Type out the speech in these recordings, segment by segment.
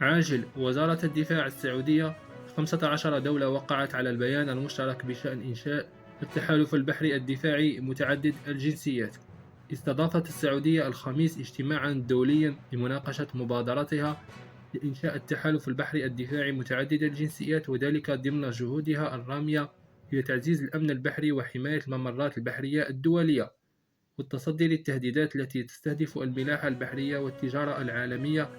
عاجل. وزارة الدفاع السعودية: 15 دولة وقعت على البيان المشترك بشأن إنشاء التحالف البحري الدفاعي متعدد الجنسيات. استضافت السعودية الخميس اجتماعًا دوليًا لمناقشة مبادرتها لإنشاء التحالف البحري الدفاعي متعدد الجنسيات، وذلك ضمن جهودها الرامية إلى تعزيز الأمن البحري وحماية الممرات البحرية الدولية، والتصدي للتهديدات التي تستهدف الملاحة البحرية والتجارة العالمية.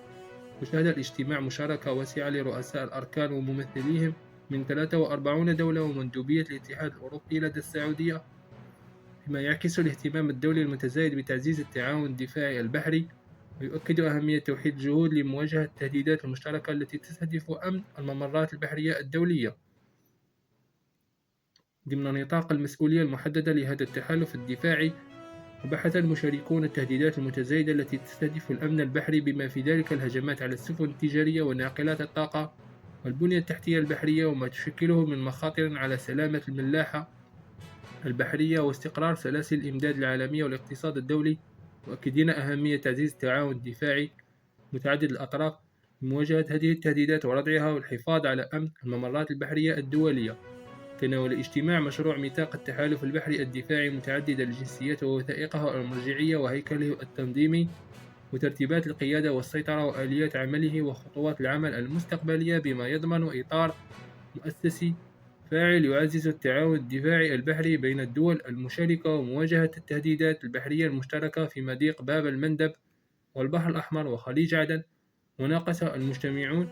وشهد الاجتماع مشاركة واسعة لرؤساء الأركان وممثليهم من 43 دولة ومندوبية الاتحاد الأوروبي لدى السعودية، بما يعكس الاهتمام الدولي المتزايد بتعزيز التعاون الدفاعي البحري، ويؤكد أهمية توحيد الجهود لمواجهة التهديدات المشتركة التي تستهدف أمن الممرات البحرية الدولية ضمن نطاق المسؤولية المحددة لهذا التحالف الدفاعي. وبحث المشاركون التهديدات المتزايدة التي تستهدف الأمن البحري، بما في ذلك الهجمات على السفن التجارية وناقلات الطاقة والبنية التحتية البحرية، وما تشكله من مخاطر على سلامة الملاحة البحرية واستقرار سلاسل الإمداد العالمية والاقتصاد الدولي، مؤكدين أهمية تعزيز التعاون الدفاعي متعدد الأطراف لمواجهة هذه التهديدات وردعها والحفاظ على أمن الممرات البحرية الدولية. تناول الاجتماع مشروع ميثاق التحالف البحري الدفاعي متعدد الجنسيات ووثائقه المرجعية وهيكله التنظيمي وترتيبات القيادة والسيطرة وآليات عمله وخطوات العمل المستقبلية، بما يضمن إطار مؤسسي فاعل يعزز التعاون الدفاعي البحري بين الدول المشاركة ومواجهة التهديدات البحرية المشتركة في مضيق باب المندب والبحر الأحمر وخليج عدن. وناقش المجتمعون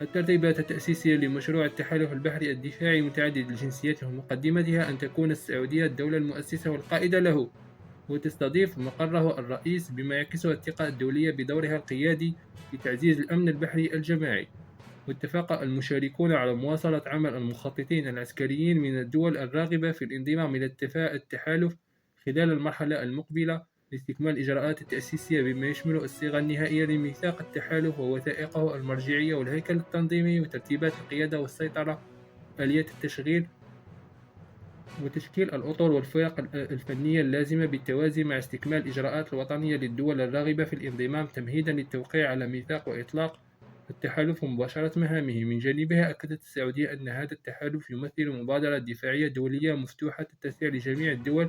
الترتيبات التأسيسية لمشروع التحالف البحري الدفاعي متعدد الجنسيات، ومقدمتها أن تكون السعودية الدولة المؤسسة والقائدة له وتستضيف مقره الرئيس، بما يعكس الثقة الدولية بدورها القيادي في تعزيز الأمن البحري الجماعي. واتفق المشاركون على مواصلة عمل المخططين العسكريين من الدول الراغبة في الانضمام إلى التحالف خلال المرحلة المقبلة لاستكمال الإجراءات التأسيسية، بما يشمل الصيغة النهائية لميثاق التحالف ووثائقه المرجعية والهيكل التنظيمي وترتيبات القيادة والسيطرة وآليات التشغيل وتشكيل الأطر والفرق الفنية اللازمة بالتوازي مع استكمال الإجراءات الوطنية للدول الراغبة في الانضمام تمهيدا للتوقيع على ميثاق وإطلاق التحالف ومباشرة مهامه. من جانبها أكدت السعودية أن هذا التحالف يمثل مبادرة دفاعية دولية مفتوحة التسعير لجميع الدول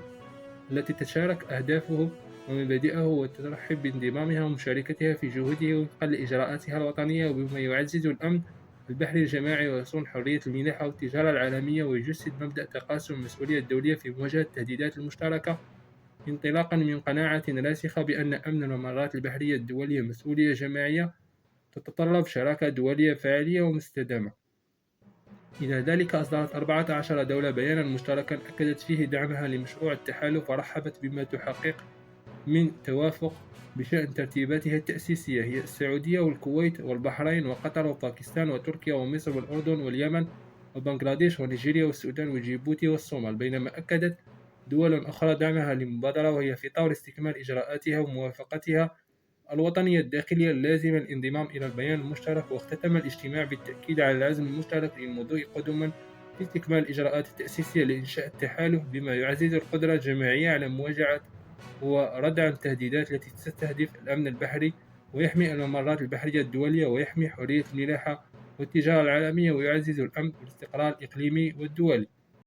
التي تتشارك أهدافه ومبادئه وترحب بانضمامها ومشاركتها في جهوده وفقا لإجراءاتها الوطنية، وبما يعزز الأمن البحري الجماعي ويصون حرية الملاحة والتجارة العالمية ويجسد مبدأ تقاسم المسؤولية الدولية في مواجهة التهديدات المشتركة، انطلاقا من قناعة راسخة بأن أمن الممرات البحرية الدولية مسؤولية جماعية تتطلب شراكة دولية فاعلة ومستدامة. إلى ذلك أصدرت 14 دولة بيانا مشتركا أكدت فيه دعمها لمشروع التحالف ورحبت بما تحقق من توافق بشأن ترتيباتها التأسيسية، هي السعودية والكويت والبحرين وقطر وباكستان وتركيا ومصر والأردن واليمن وبنغلاديش ونيجيريا والسودان وجيبوتي والصومال، بينما أكدت دول أخرى دعمها للمبادرة وهي في طور استكمال إجراءاتها وموافقتها الوطنية الداخلية اللازمة للانضمام إلى البيان المشترك. واختتم الاجتماع بالتأكيد على العزم المشترك للمضي قدما في استكمال الإجراءات التأسيسية لإنشاء التحالف، بما يعزز القدرة الجماعية على مواجهة وردع التهديدات التي تستهدف الأمن البحري ويحمي الممرات البحرية الدولية ويحمي حرية الملاحة والتجارة العالمية ويعزز الأمن والاستقرار الإقليمي والدولي.